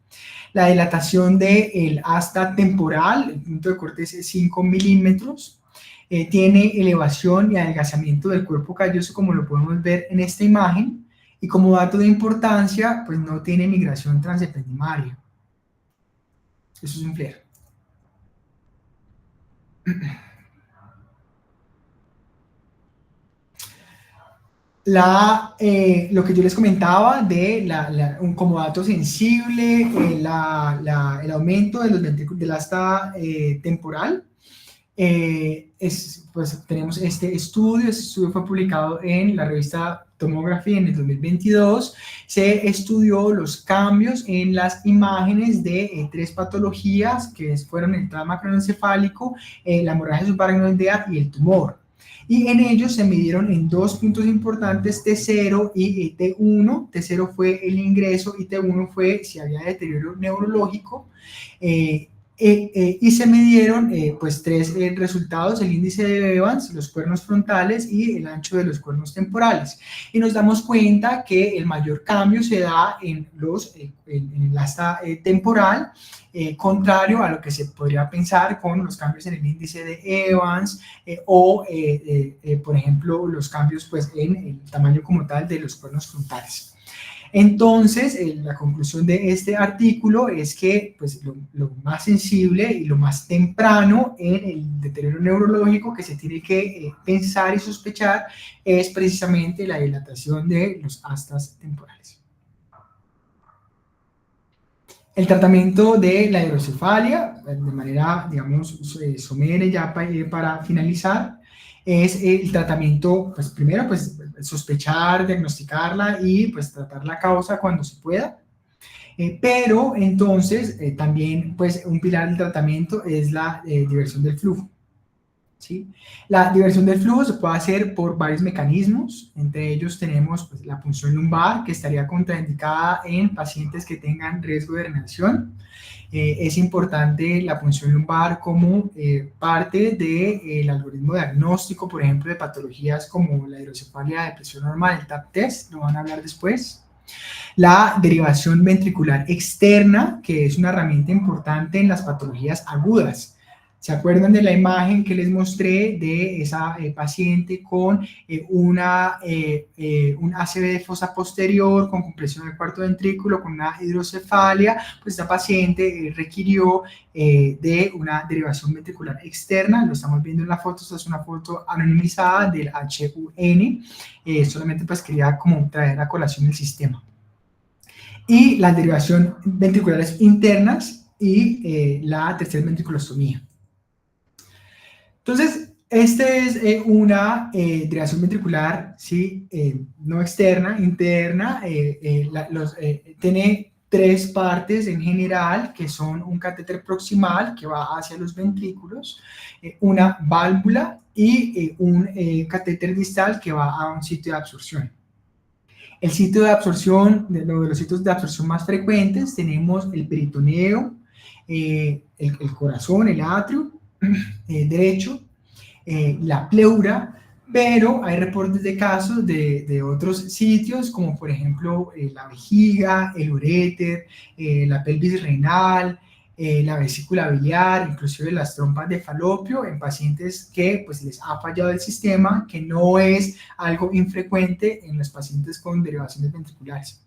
La dilatación del asta temporal, el punto de corte es 5 milímetros. tiene elevación y adelgazamiento del cuerpo calloso, como lo podemos ver en esta imagen, y como dato de importancia, pues no tiene migración transependimaria. Eso es un FLAIR. Lo que yo les comentaba de como dato sensible, el aumento de los ventrículos del asta temporal, pues tenemos este estudio fue publicado en la revista Tomography en el 2022. Se estudió los cambios en las imágenes de 3 patologías que fueron el trauma craneoencefálico, la hemorragia subaracnoidea y el tumor. Y en ellos se midieron en 2 puntos importantes, T0 y T1. T0 fue el ingreso y T1 fue si había deterioro neurológico. Y se midieron pues 3 resultados: el índice de Evans, los cuernos frontales y el ancho de los cuernos temporales. Y nos damos cuenta que el mayor cambio se da en el asta temporal, contrario a lo que se podría pensar con los cambios en el índice de Evans por ejemplo, los cambios pues, en el tamaño como tal de los cuernos frontales. Entonces, la conclusión de este artículo es que pues, lo más sensible y lo más temprano en el deterioro neurológico que se tiene que pensar y sospechar es precisamente la dilatación de los astas temporales. El tratamiento de la hidrocefalia, de manera, digamos, somera ya para finalizar, es el tratamiento, pues primero, pues sospechar, diagnosticarla y pues tratar la causa cuando se pueda. Pero entonces también pues un pilar del tratamiento es la diversión del flujo. ¿Sí? La diversión del flujo se puede hacer por varios mecanismos. Entre ellos tenemos pues, la punción lumbar, que estaría contraindicada en pacientes que tengan riesgo de herniación. Es importante la punción lumbar como parte del algoritmo diagnóstico, por ejemplo, de patologías como la hidrocefalia de presión normal, el TAP test, lo van a hablar después. La derivación ventricular externa, que es una herramienta importante en las patologías agudas. ¿Se acuerdan de la imagen que les mostré de esa paciente con un ACV de fosa posterior, con compresión del cuarto ventrículo, con una hidrocefalia? Pues esta paciente requirió de una derivación ventricular externa. Lo estamos viendo en la foto. Esta es una foto anonimizada del HUN. Solamente pues quería como traer a colación el sistema. Y las derivaciones ventriculares internas y la tercera ventriculostomía. Entonces, esta es una derivación ventricular, ¿sí? No externa, interna. Tiene 3 partes en general, que son un catéter proximal que va hacia los ventrículos, una válvula y un catéter distal que va a un sitio de absorción. El sitio de absorción, de los sitios de absorción más frecuentes, tenemos el peritoneo, el corazón, el atrio derecho, la pleura, pero hay reportes de casos de otros sitios, como por ejemplo la vejiga, el uréter, la pelvis renal, la vesícula biliar, inclusive las trompas de falopio en pacientes que pues, les ha fallado el sistema, que no es algo infrecuente en los pacientes con derivaciones ventriculares.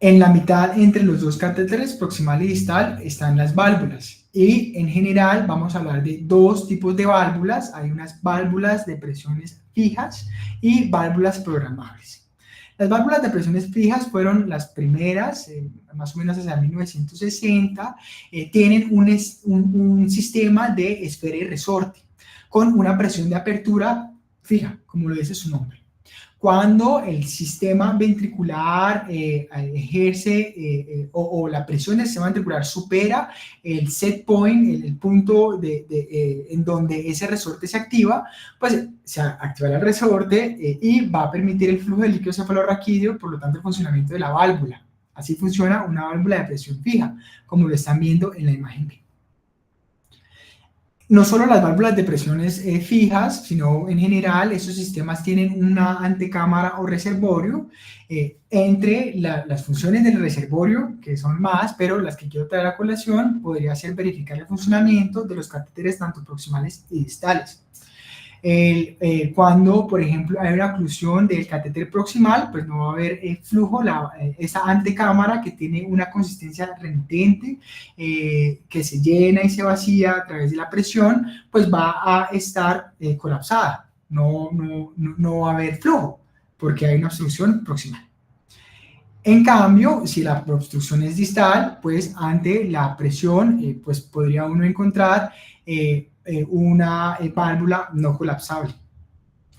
En la mitad entre los 2 catéteres, proximal y distal, están las válvulas. Y en general vamos a hablar de 2 tipos de válvulas. Hay unas válvulas de presiones fijas y válvulas programables. Las válvulas de presiones fijas fueron las primeras, más o menos hacia 1960. Tienen un sistema de esfera y resorte con una presión de apertura fija, como lo dice su nombre. Cuando el sistema ventricular ejerce o la presión del sistema ventricular supera el set point, el punto en donde ese resorte se activa, pues se activa el resorte y va a permitir el flujo de líquido cefalorraquídeo, por lo tanto el funcionamiento de la válvula. Así funciona una válvula de presión fija, como lo están viendo en la imagen B. No solo las válvulas de presiones fijas, sino en general esos sistemas tienen una antecámara o reservorio. Entre las funciones del reservorio, que son más, pero las que quiero traer a colación, podría ser verificar el funcionamiento de los catéteres tanto proximales y distales. Cuando, por ejemplo, hay una oclusión del catéter proximal, pues no va a haber flujo, esa antecámara que tiene una consistencia remitente, que se llena y se vacía a través de la presión, pues va a estar colapsada, no va a haber flujo, porque hay una obstrucción proximal. En cambio, si la obstrucción es distal, pues ante la presión, pues podría uno encontrar una válvula no colapsable.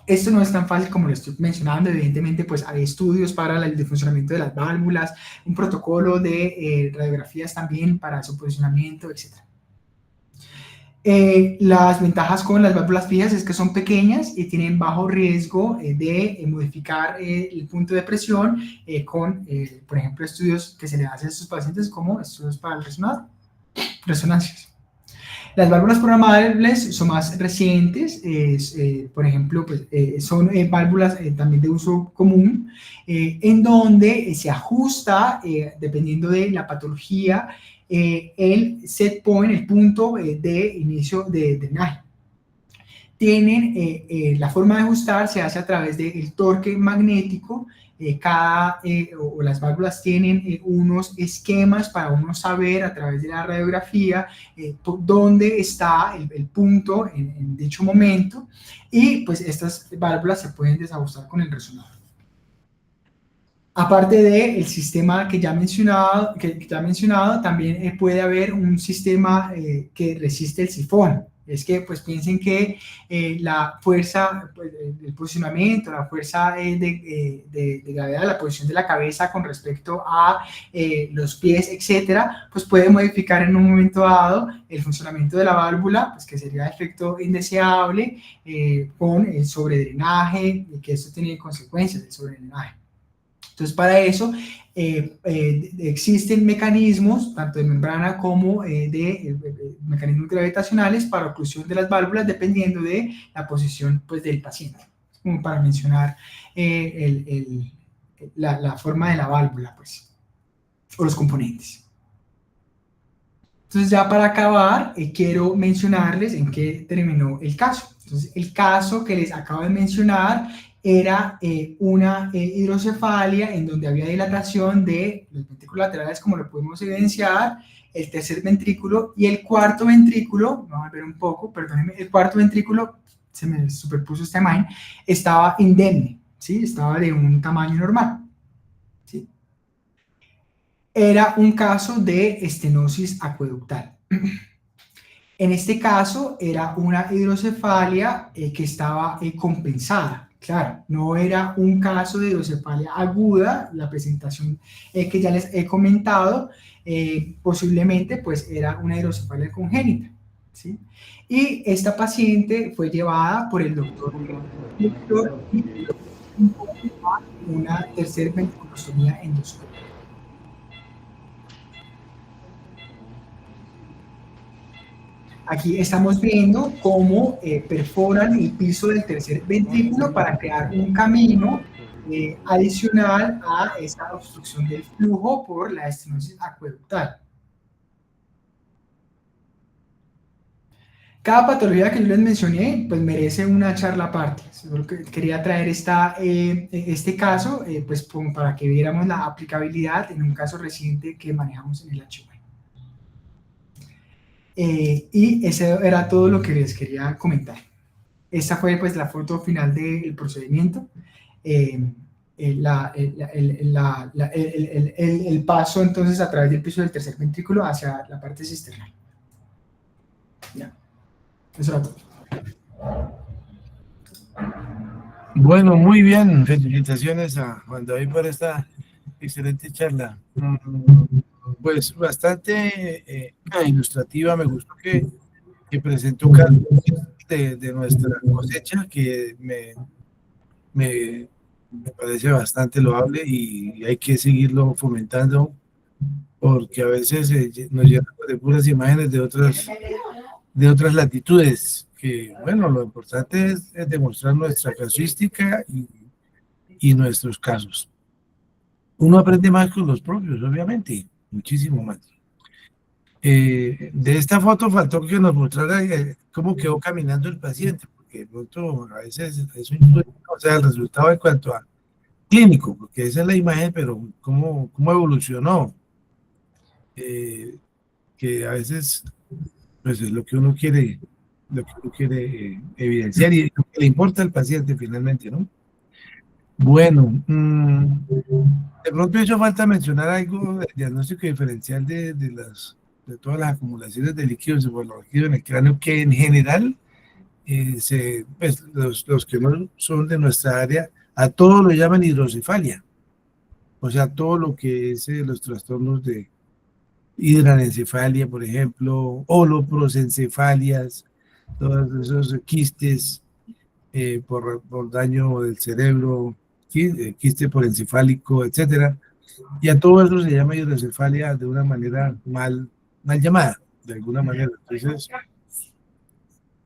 Esto no es tan fácil como lo estoy mencionando, evidentemente pues hay estudios para el funcionamiento de las válvulas, un protocolo de radiografías también para su posicionamiento, etc. Las ventajas con las válvulas fijas es que son pequeñas y tienen bajo riesgo de modificar el punto de presión con, por ejemplo, estudios que se le hacen a estos pacientes como estudios para el resonancias. Las válvulas programables son más recientes, por ejemplo, pues, son válvulas también de uso común, en donde se ajusta, dependiendo de la patología, el set point, el punto de inicio de drenaje. Tienen la forma de ajustar se hace a través del torque magnético. O las válvulas tienen unos esquemas para uno saber a través de la radiografía dónde está el punto en dicho momento, y pues estas válvulas se pueden desajustar con el resonador. Aparte del sistema que ya he mencionado, también puede haber un sistema que resiste el sifón. Es que, pues, piensen que la fuerza, pues, el posicionamiento, la fuerza de gravedad, la posición de la cabeza con respecto a los pies, etcétera, pues puede modificar en un momento dado el funcionamiento de la válvula, pues que sería efecto indeseable con el sobredrenaje, y que esto tiene consecuencias del sobredrenaje. Entonces, para eso existen mecanismos, tanto de membrana como de mecanismos gravitacionales para oclusión de las válvulas, dependiendo de la posición, pues, del paciente, como para mencionar la forma de la válvula, pues, o los componentes. Entonces, ya para acabar, quiero mencionarles en qué terminó el caso. Entonces, el caso que les acabo de mencionar era una hidrocefalia en donde había dilatación de los ventrículos laterales, como lo podemos evidenciar, el tercer ventrículo y el cuarto ventrículo. Vamos a ver un poco, perdónenme, el cuarto ventrículo, se me superpuso esta imagen, estaba indemne, ¿sí? Estaba de un tamaño normal, ¿sí? Era un caso de estenosis acueductal. En este caso era una hidrocefalia que estaba compensada. Claro, no era un caso de hidrocefalia aguda, la presentación que ya les he comentado, posiblemente pues era una hidrocefalia congénita, ¿sí? Y esta paciente fue llevada por el doctor y una tercera ventriculostomía endoscópica. Aquí estamos viendo cómo perforan el piso del tercer ventrículo para crear un camino adicional a esa obstrucción del flujo por la estenosis acueductal. Cada patología que yo les mencioné, pues merece una charla aparte. Solo que quería traer este caso, pues como para que viéramos la aplicabilidad en un caso reciente que manejamos en el HIV. Y eso era todo lo que les quería comentar. Esta fue pues la foto final del procedimiento. El paso entonces a través del piso del tercer ventrículo hacia la parte cisternal. Ya. Eso era todo. Bueno, muy bien. Felicitaciones a Juan David por esta excelente charla. Pues bastante ilustrativa. Me gustó que presentó casos de nuestra cosecha, que me parece bastante loable, y hay que seguirlo fomentando, porque a veces nos llenan de puras imágenes de otras de otras latitudes, que bueno, lo importante es demostrar nuestra casuística y nuestros casos. Uno aprende más con los propios, obviamente, muchísimo más. De esta foto faltó que nos mostrara cómo quedó caminando el paciente, porque de pronto a veces eso influye, o sea, el resultado en cuanto a clínico, porque esa es la imagen, pero cómo evolucionó, que a veces pues es lo que uno quiere evidenciar y lo que le importa al paciente finalmente, ¿no? Bueno, de pronto hizo falta mencionar algo del diagnóstico diferencial de todas las acumulaciones de líquidos cefalorraquídeos en el cráneo, que en general, pues, los que no son de nuestra área, a todos lo llaman hidrocefalia, o sea, todo lo que es los trastornos de hidranencefalia, por ejemplo, holoprosencefalias, todos esos quistes por daño del cerebro, quiste por encefálico, etcétera. Y a todo eso se llama hidrocefalia de una manera mal llamada, de alguna manera. Entonces,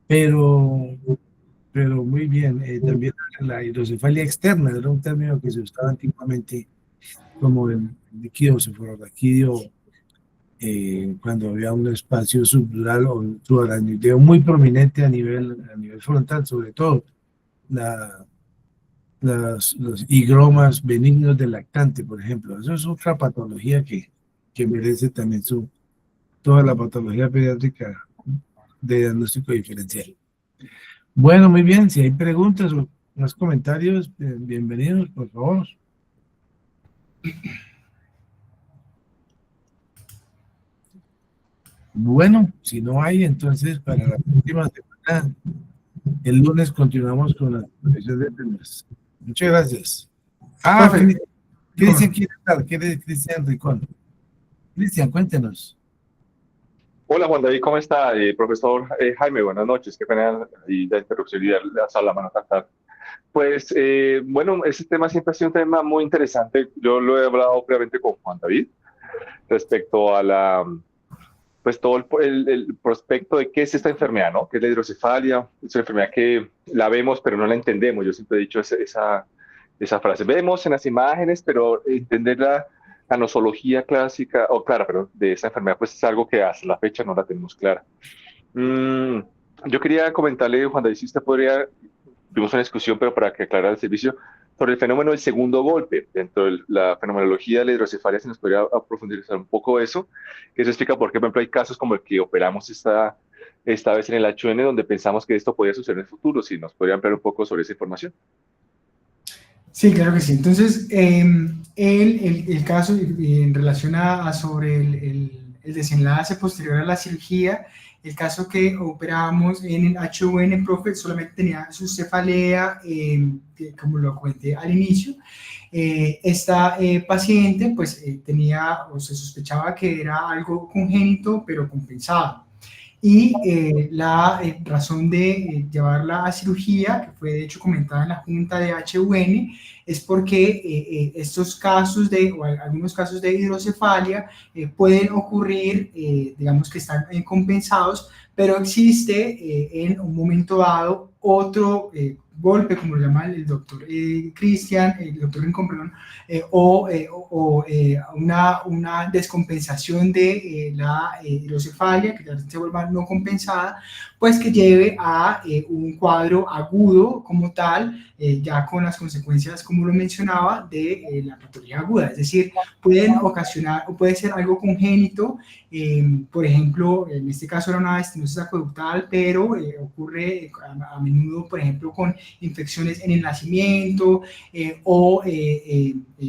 pero, pero muy bien, también la hidrocefalia externa era un término que se usaba antiguamente como el líquido cefalorraquídeo, cuando había un espacio subdural o subaracnoideo muy prominente a nivel frontal, sobre todo los higromas benignos del lactante, por ejemplo. Eso es otra patología que merece también toda la patología pediátrica de diagnóstico diferencial. Bueno, muy bien, si hay preguntas o más comentarios, bienvenidos, por favor. Bueno, si no hay, entonces para la próxima semana, el lunes continuamos con la exposición de temas. Muchas gracias. Cristian quiere estar, Cristian Ricón. Cristian, cuéntenos. Hola Juan David, ¿cómo está? Profesor Jaime, buenas noches. Qué pena y la interrupción y darle la mano tan tarde. Pues bueno, ese tema siempre ha sido un tema muy interesante. Yo lo he hablado previamente con Juan David respecto a pues todo el prospecto de qué es esta enfermedad, ¿no? ¿Qué es la hidrocefalia? Es una enfermedad que la vemos pero no la entendemos. Yo siempre he dicho esa frase. Vemos en las imágenes, pero entender la nosología clásica, o clara, pero de esa enfermedad, pues es algo que hasta la fecha no la tenemos clara. Yo quería comentarle, Juan David, si usted podría, tuvimos una discusión, pero para que aclarara el servicio, sobre el fenómeno del segundo golpe. Dentro de la fenomenología de la hidrocefalia, se nos podría profundizar un poco eso, que eso explica por qué, por ejemplo, hay casos como el que operamos esta vez en el HN, donde pensamos que esto podía suceder en el futuro. Si nos podría ampliar un poco sobre esa información. Sí, claro que sí. Entonces, el caso en relación a sobre el desenlace posterior a la cirugía, el caso que operamos en el HUN, profe, solamente tenía su cefalea, como lo comenté al inicio. Esta paciente pues tenía o se sospechaba que era algo congénito, pero compensado. Y la razón de llevarla a cirugía, que fue de hecho comentada en la junta de HUN, es porque estos casos o algunos casos de hidrocefalia pueden ocurrir, digamos que están compensados, pero existe en un momento dado otro golpe, como lo llama el doctor Cristian, el doctor Rincón, perdón, una descompensación de la hidrocefalia, que ya se vuelva no compensada, pues que lleve a un cuadro agudo como tal, ya con las consecuencias, como lo mencionaba, de la patología aguda. Es decir, pueden ocasionar, o puede ser algo congénito, por ejemplo, en este caso era una estenosis acueductal, pero ocurre a menudo, por ejemplo, con infecciones en el nacimiento o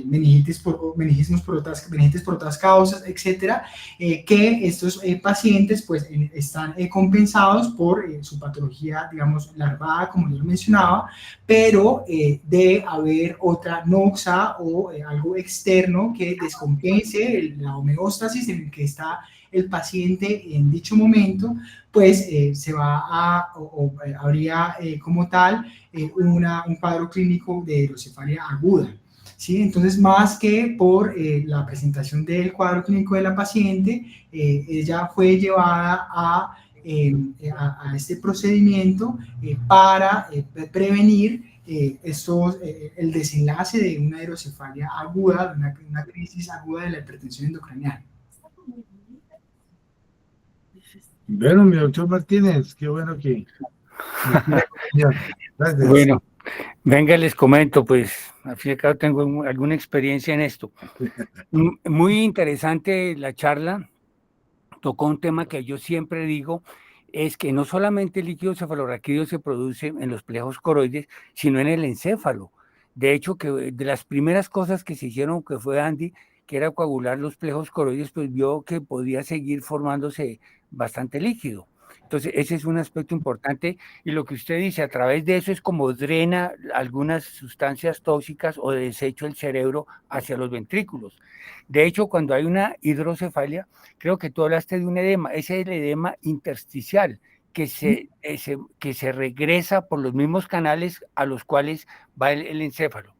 meningitis por otras causas, etcétera, que estos pacientes pues están compensados por su patología, digamos, larvada, como yo lo mencionaba, pero debe haber otra noxa o algo externo que descompense la homeostasis en el que está el paciente en dicho momento, pues se va habría como tal un cuadro clínico de hidrocefalia aguda. ¿Sí? Entonces, más que por la presentación del cuadro clínico de la paciente, ella fue llevada a a este procedimiento para prevenir el desenlace de una hidrocefalia aguda, de una crisis aguda de la hipertensión endocraniana. Bueno, mi doctor Martínez, qué bueno que... Gracias. Bueno, venga, les comento, pues, al fin y al cabo tengo alguna experiencia en esto. Muy interesante la charla, tocó un tema que yo siempre digo, es que no solamente el líquido cefalorraquídeo se produce en los plejos coroides, sino en el encéfalo. De hecho, que de las primeras cosas que se hicieron, que fue Andy, que era coagular los plejos coroides, pues vio que podía seguir formándose bastante líquido. Entonces, ese es un aspecto importante, y lo que usted dice, a través de eso es como drena algunas sustancias tóxicas o desecho del cerebro hacia los ventrículos. De hecho, cuando hay una hidrocefalia, creo que tú hablaste de un edema, ese es el edema intersticial, que se regresa por los mismos canales a los cuales va el encéfalo.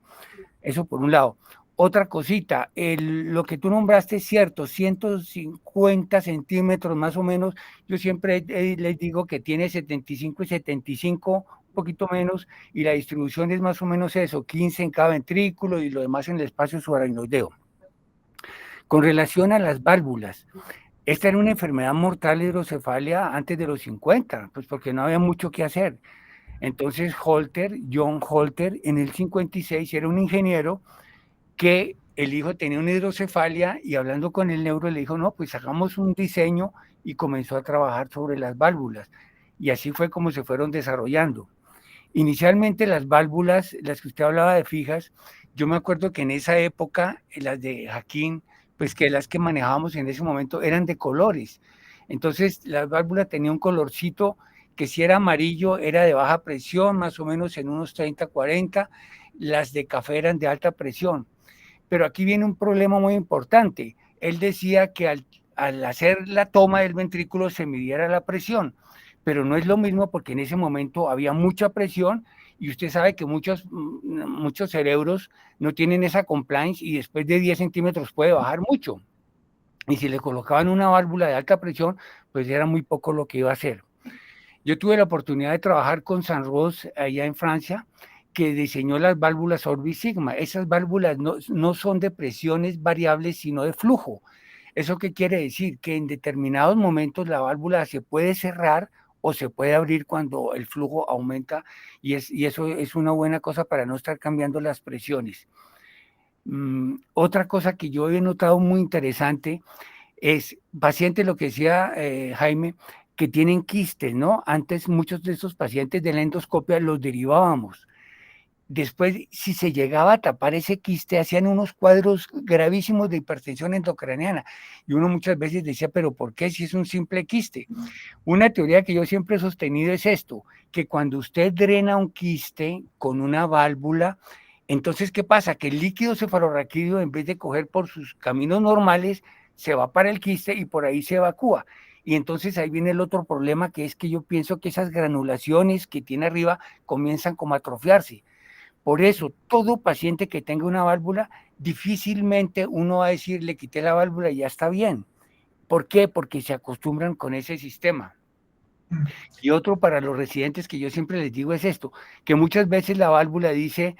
Eso por un lado. Otra cosita, lo que tú nombraste es cierto, 150 centímetros más o menos, yo siempre les digo que tiene 75 y 75, un poquito menos, y la distribución es más o menos eso, 15 en cada ventrículo y lo demás en el espacio subaracnoideo. Con relación a las válvulas, esta era una enfermedad mortal, hidrocefalia, antes de los 50, pues porque no había mucho que hacer. Entonces John Holter, en el 56, era un ingeniero que el hijo tenía una hidrocefalia y hablando con el neuro le dijo, no, pues hagamos un diseño, y comenzó a trabajar sobre las válvulas. Y así fue como se fueron desarrollando. Inicialmente las válvulas, las que usted hablaba de fijas, yo me acuerdo que en esa época, las de Hakim, pues que las que manejábamos en ese momento eran de colores. Entonces la válvula tenía un colorcito que si era amarillo era de baja presión, más o menos en unos 30, 40, las de café eran de alta presión. Pero aquí viene un problema muy importante. Él decía que al hacer la toma del ventrículo se midiera la presión, pero no es lo mismo porque en ese momento había mucha presión y usted sabe que muchos cerebros no tienen esa compliance y después de 10 centímetros puede bajar mucho. Y si le colocaban una válvula de alta presión, pues era muy poco lo que iba a hacer. Yo tuve la oportunidad de trabajar con Saint-Rose allá en Francia, que diseñó las válvulas Orbis Sigma. Esas válvulas no son de presiones variables, sino de flujo. ¿Eso qué quiere decir? Que en determinados momentos la válvula se puede cerrar o se puede abrir cuando el flujo aumenta, y eso es una buena cosa para no estar cambiando las presiones. Otra cosa que yo he notado muy interesante es pacientes, lo que decía Jaime, que tienen quistes, ¿no? Antes muchos de esos pacientes de la endoscopia los derivábamos. Después, si se llegaba a tapar ese quiste, hacían unos cuadros gravísimos de hipertensión endocraniana. Y uno muchas veces decía, ¿pero por qué si es un simple quiste? Una teoría que yo siempre he sostenido es esto, que cuando usted drena un quiste con una válvula, entonces, ¿qué pasa? Que el líquido cefalorraquídeo, en vez de coger por sus caminos normales, se va para el quiste y por ahí se evacúa. Y entonces ahí viene el otro problema, que es que yo pienso que esas granulaciones que tiene arriba comienzan como a atrofiarse. Por eso, todo paciente que tenga una válvula, difícilmente uno va a decir, le quité la válvula y ya está bien. ¿Por qué? Porque se acostumbran con ese sistema. Y otro para los residentes que yo siempre les digo es esto, que muchas veces la válvula dice,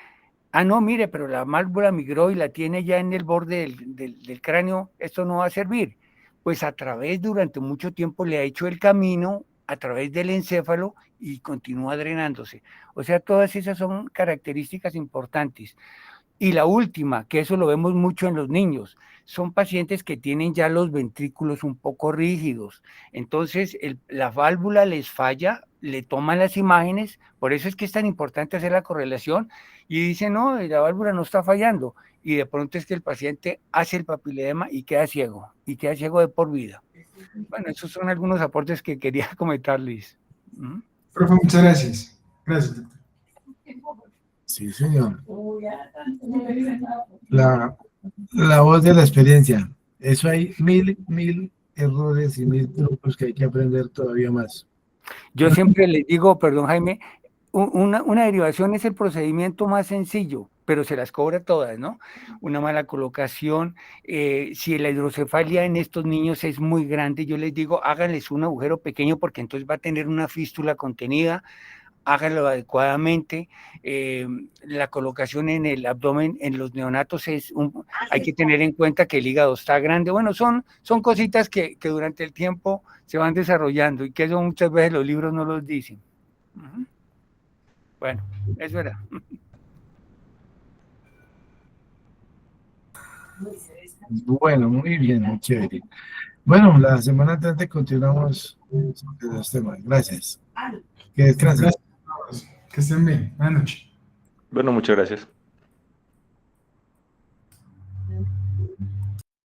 ah, no, mire, pero la válvula migró y la tiene ya en el borde del cráneo, esto no va a servir. Pues durante mucho tiempo le ha hecho el camino a través del encéfalo y continúa drenándose. O sea, todas esas son características importantes. Y la última, que eso lo vemos mucho en los niños, son pacientes que tienen ya los ventrículos un poco rígidos. Entonces, la válvula les falla, le toman las imágenes, por eso es que es tan importante hacer la correlación, y dicen, no, la válvula no está fallando. Y de pronto es que el paciente hace el papiledema y queda ciego de por vida. Bueno, esos son algunos aportes que quería comentarles. Profe, muchas gracias. Gracias, doctor. Sí, señor. La voz de la experiencia. Eso hay mil errores y mil trucos que hay que aprender todavía más. Yo siempre les digo, perdón Jaime, una derivación es el procedimiento más sencillo, pero se las cobra todas, ¿no? Una mala colocación, si la hidrocefalia en estos niños es muy grande, yo les digo, háganles un agujero pequeño porque entonces va a tener una fístula contenida, háganlo adecuadamente. La colocación en el abdomen en los neonatos hay que tener en cuenta que el hígado está grande. Bueno, son cositas que durante el tiempo se van desarrollando y que eso muchas veces los libros no los dicen. Bueno, eso era. Bueno, muy bien, muy chévere. Bueno, la semana entrante continuamos sobre los temas. Gracias. Que descansen. Gracias a todos. Que estén bien. Buenas noches. Bueno, muchas gracias.